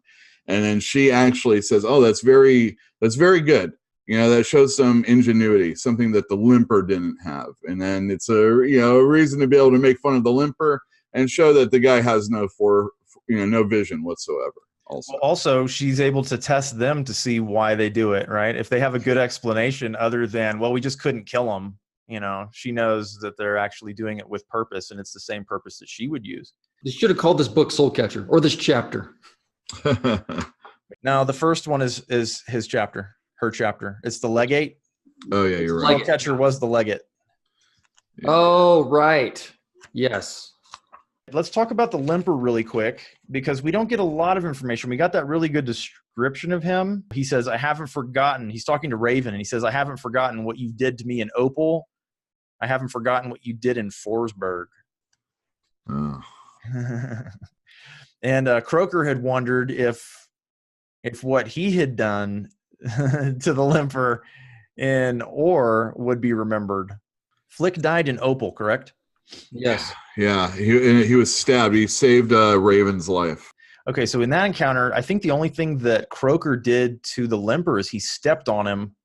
Speaker 2: And then she actually says, oh, that's very good. That shows some ingenuity, something that the Limper didn't have. And then it's a reason to be able to make fun of the Limper and show that the guy has no vision whatsoever.
Speaker 1: Also, she's able to test them to see why they do it, right? If they have a good explanation other than, well, we just couldn't kill them, she knows that they're actually doing it with purpose, and it's the same purpose that she would use.
Speaker 3: They should have called this book Soulcatcher, or this chapter.
Speaker 1: Now, the first one is his chapter, her chapter. It's the legate.
Speaker 2: Oh, yeah, you're right.
Speaker 1: Soulcatcher was the legate.
Speaker 2: Yeah.
Speaker 3: Oh, right. Yes.
Speaker 1: Let's talk about the Limper really quick, because we don't get a lot of information. We got that really good description of him. He says, I haven't forgotten. He's talking to Raven, and he says, I haven't forgotten what you did to me in Opal. I haven't forgotten what you did in Forsberg.
Speaker 2: Oh.
Speaker 1: And Croker had wondered if what he had done to the Limper in Orr would be remembered. Flick died in Opal, correct?
Speaker 3: Yes.
Speaker 2: Yeah, he was stabbed. He saved Raven's life.
Speaker 1: Okay, so in that encounter, I think the only thing that Croker did to the Limper is he stepped on him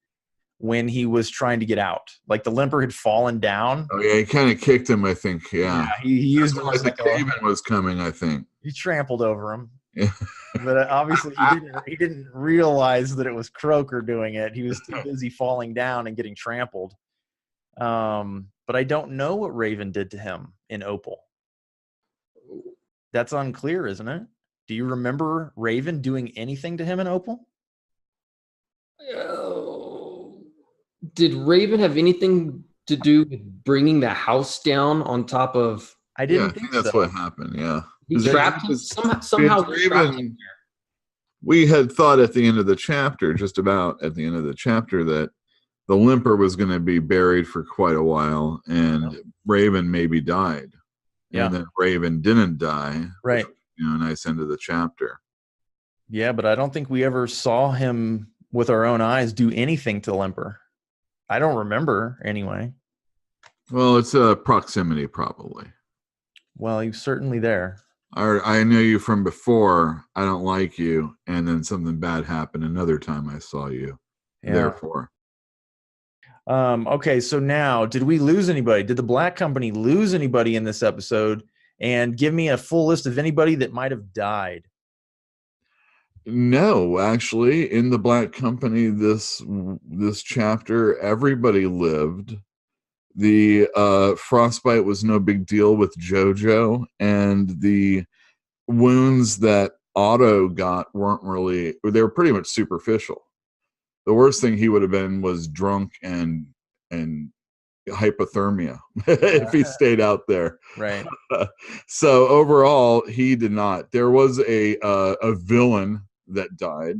Speaker 1: when he was trying to get out. Like the Limper had fallen down.
Speaker 2: Oh yeah, he kind of kicked him, I think. Yeah,
Speaker 1: he used it
Speaker 2: like the caveman was coming, I think.
Speaker 1: He trampled over him.
Speaker 2: Yeah.
Speaker 1: But obviously he didn't realize that it was Croker doing it. He was too busy falling down and getting trampled. But I don't know what Raven did to him in Opal. That's unclear, isn't it? Do you remember Raven doing anything to him in Opal?
Speaker 3: Did Raven have anything to do with bringing the house down on top of?
Speaker 1: I think
Speaker 2: that's what happened. Yeah,
Speaker 3: he trapped him somehow.
Speaker 2: Raven, we had thought at the end of the chapter, just about at the end of the chapter, that the Limper was going to be buried for quite a while, and Raven maybe died.
Speaker 1: Yeah.
Speaker 2: And then Raven didn't die.
Speaker 1: Right.
Speaker 2: Nice end of the chapter.
Speaker 1: Yeah, but I don't think we ever saw him with our own eyes do anything to Limper. I don't remember anyway.
Speaker 2: Well, it's proximity probably.
Speaker 1: Well, he was certainly there.
Speaker 2: I know you from before. I don't like you. And then something bad happened another time I saw you.
Speaker 1: Yeah.
Speaker 2: Therefore.
Speaker 1: Okay, so now, did we lose anybody? Did the Black Company lose anybody in this episode? And give me a full list of anybody that might have died.
Speaker 2: No, actually, in the Black Company, this chapter, everybody lived. The frostbite was no big deal with JoJo, and the wounds that Otto got weren't really, they were pretty much superficial. The worst thing he would have been was drunk and hypothermia if he stayed out there.
Speaker 1: Right.
Speaker 2: So overall, he did not. There was a villain that died,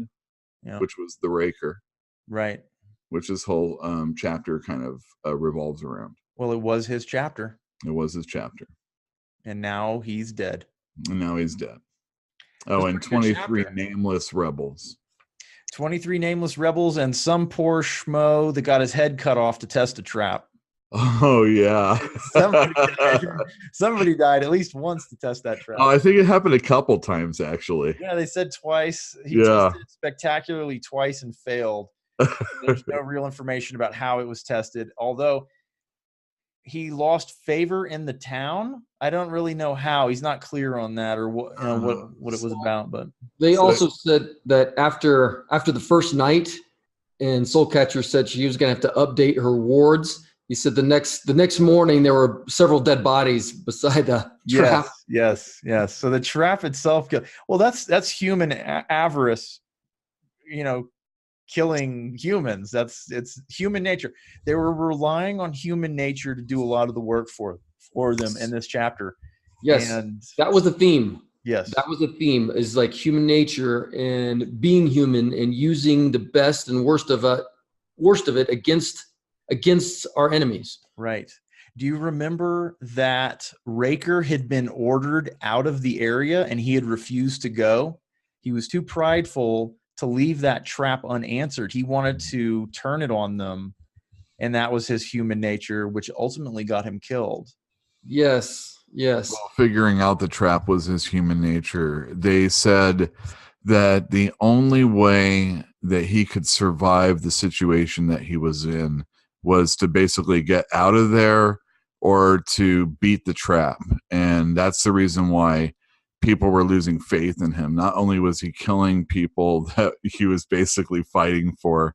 Speaker 2: which was the Raker.
Speaker 1: Right.
Speaker 2: Which this whole chapter kind of revolves around.
Speaker 1: Well, it was his chapter.
Speaker 2: It was his chapter.
Speaker 1: And now he's dead.
Speaker 2: And now he's dead. Oh, and 23 nameless rebels. 23
Speaker 1: nameless rebels and some poor schmo that got his head cut off to test a trap.
Speaker 2: Oh, yeah.
Speaker 1: Somebody died at least once to test that trap.
Speaker 2: Oh, I think it happened a couple times, actually.
Speaker 1: Yeah, they said twice. He tested it spectacularly twice and failed. There's no real information about how it was tested, although he lost favor in the town. I don't really know how. He's not clear on that or what it was about. But
Speaker 3: they also said that after the first night, and Soulcatcher said she was going to have to update her wards. He said the next morning there were several dead bodies beside the trap.
Speaker 1: Yes. So the trap itself. Well, that's human avarice. Killing humans. It's human nature. They were relying on human nature to do a lot of the work for them in this chapter.
Speaker 3: Yes, and that was the theme.
Speaker 1: Yes,
Speaker 3: that was the theme. Is like human nature and being human and using the best and worst of it against our enemies.
Speaker 1: Right. Do you remember that Raker had been ordered out of the area and he had refused to go? He was too prideful to leave that trap unanswered. He wanted to turn it on them, and that was his human nature, which ultimately got him killed.
Speaker 3: Yes. Well,
Speaker 2: figuring out the trap was his human nature. They said that the only way that he could survive the situation that he was in was to basically get out of there or to beat the trap. And that's the reason why people were losing faith in him. Not only was he killing people that he was basically fighting for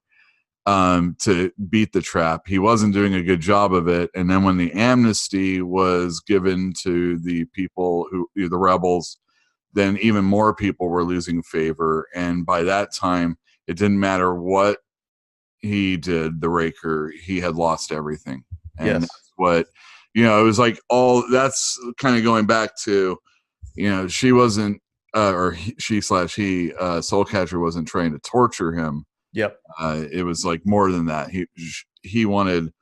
Speaker 2: to beat the trap, he wasn't doing a good job of it. And then when the amnesty was given to the people the rebels, then even more people were losing favor. And by that time, it didn't matter what he did, the Raker, he had lost everything. And that's what, it was like that's kind of going back to, she wasn't, he, Soulcatcher wasn't trying to torture him.
Speaker 1: Yep.
Speaker 2: It was like more than that. He wanted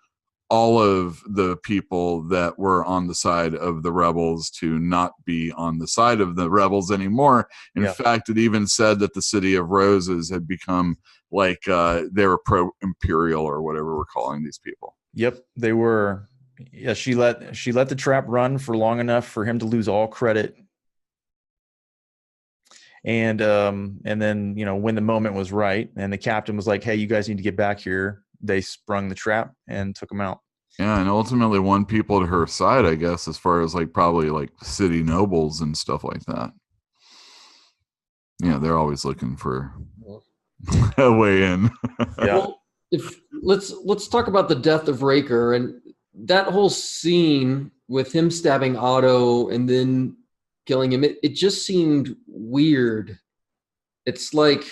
Speaker 2: all of the people that were on the side of the rebels to not be on the side of the rebels anymore. In fact, it even said that the City of Roses had become like they were pro-imperial or whatever we're calling these people.
Speaker 1: Yep, they were. Yeah, she let the trap run for long enough for him to lose all credit. And then, when the moment was right and the captain was like, hey, you guys need to get back here, they sprung the trap and took him out.
Speaker 2: Yeah, and ultimately won people to her side, I guess, as far as probably city nobles and stuff like that. Yeah, they're always looking for a way in.
Speaker 1: Yeah.
Speaker 3: Well, let's talk about the death of Raker and that whole scene with him stabbing Otto and then killing him. It just seemed weird. It's like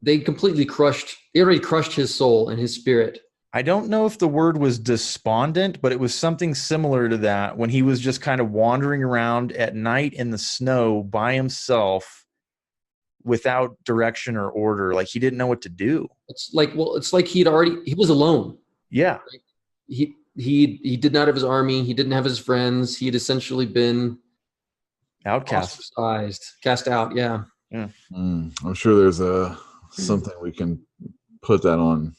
Speaker 3: they already crushed his soul and his spirit.
Speaker 1: I don't know if the word was despondent, but it was something similar to that when he was just kind of wandering around at night in the snow by himself without direction or order. Like he didn't know what to do.
Speaker 3: It's like he was alone.
Speaker 1: Yeah.
Speaker 3: He did not have his army. He didn't have his friends. He had essentially been
Speaker 1: outcast,
Speaker 3: ostracized, cast out. Yeah.
Speaker 2: I'm sure there's something we can put that on,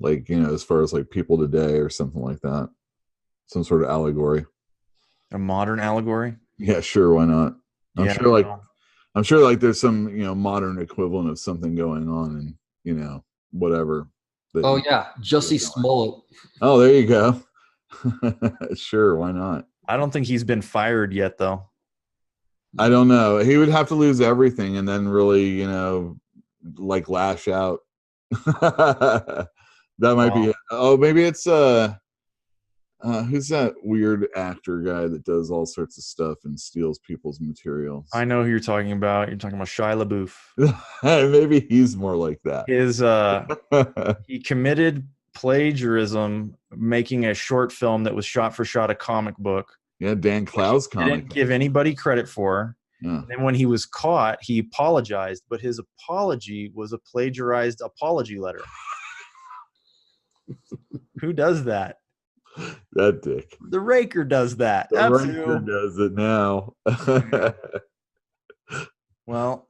Speaker 2: as far as people today or something like that. Some sort of allegory.
Speaker 1: A modern allegory?
Speaker 2: Yeah, sure. Why not? I'm sure there's some, modern equivalent of something going on and, whatever.
Speaker 3: Oh yeah, Jussie Smollett.
Speaker 2: Oh, there you go. Sure, why not?
Speaker 1: I don't think he's been fired yet, though.
Speaker 2: I don't know. He would have to lose everything and then really, like lash out. That might be it. Oh, maybe it's who's that weird actor guy that does all sorts of stuff and steals people's materials?
Speaker 1: I know who you're talking about. You're talking about Shia LaBeouf.
Speaker 2: Maybe he's more like that.
Speaker 1: He committed plagiarism making a short film that was shot for shot a comic book.
Speaker 2: Yeah, Dan Clow's comic.
Speaker 1: Didn't give anybody credit for.
Speaker 2: Yeah.
Speaker 1: And then when he was caught, he apologized, but his apology was a plagiarized apology letter. Who does that?
Speaker 2: That dick.
Speaker 1: The Raker does that.
Speaker 2: The Raker does it now.
Speaker 1: Well,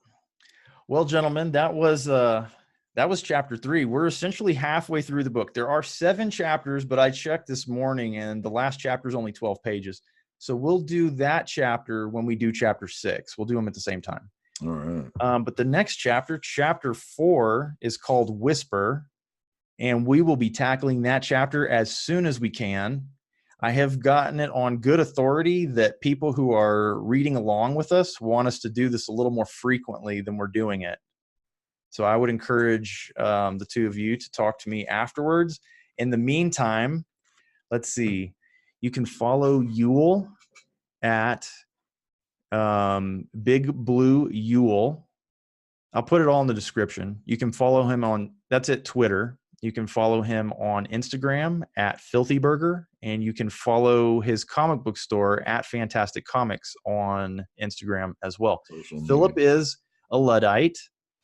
Speaker 1: gentlemen, that was chapter 3. We're essentially halfway through the book. There are 7 chapters, but I checked this morning, and the last chapter is only 12 pages. So we'll do that chapter when we do chapter 6. We'll do them at the same time.
Speaker 2: All right.
Speaker 1: But the next chapter, chapter 4, is called Whisper, and we will be tackling that chapter as soon as we can. I have gotten it on good authority that people who are reading along with us want us to do this a little more frequently than we're doing it. So I would encourage the two of you to talk to me afterwards. In the meantime, let's see. You can follow Lewel at Big Blue Lewel. I'll put it all in the description. You can follow him that's at Twitter. You can follow him on Instagram at Filthy Burger, and you can follow his comic book store at Fantastic Comics on Instagram as well. Philip is a Luddite,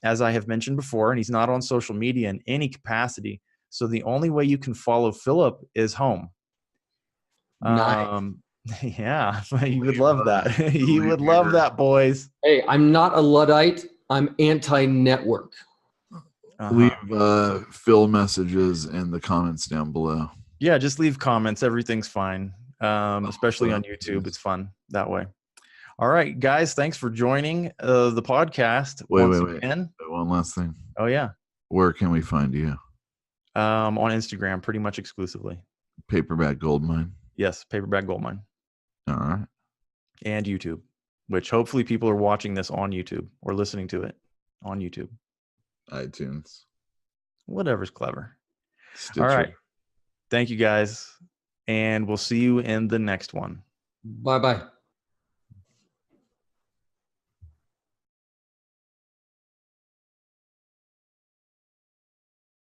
Speaker 1: as I have mentioned before, and he's not on social media in any capacity. So the only way you can follow Philip is home.
Speaker 3: Nice.
Speaker 1: Yeah, you would love that. You would love that, boys.
Speaker 3: Hey, I'm not a Luddite. I'm anti-network.
Speaker 2: Leave Phil messages in the comments down below.
Speaker 1: Yeah, just leave comments. Everything's fine, especially on YouTube. It's fun that way. All right, guys, thanks for joining the podcast.
Speaker 2: Wait.
Speaker 1: Again.
Speaker 2: One last thing.
Speaker 1: Oh, yeah.
Speaker 2: Where can we find you?
Speaker 1: On Instagram, pretty much exclusively.
Speaker 2: Paperback Goldmine.
Speaker 1: Yes, Paperback Goldmine.
Speaker 2: All right.
Speaker 1: And YouTube, which hopefully people are watching this on YouTube or listening to it on YouTube.
Speaker 2: iTunes.
Speaker 1: Whatever's clever.
Speaker 2: Stitcher.
Speaker 1: All right. Thank you, guys. And we'll see you in the next one.
Speaker 3: Bye-bye.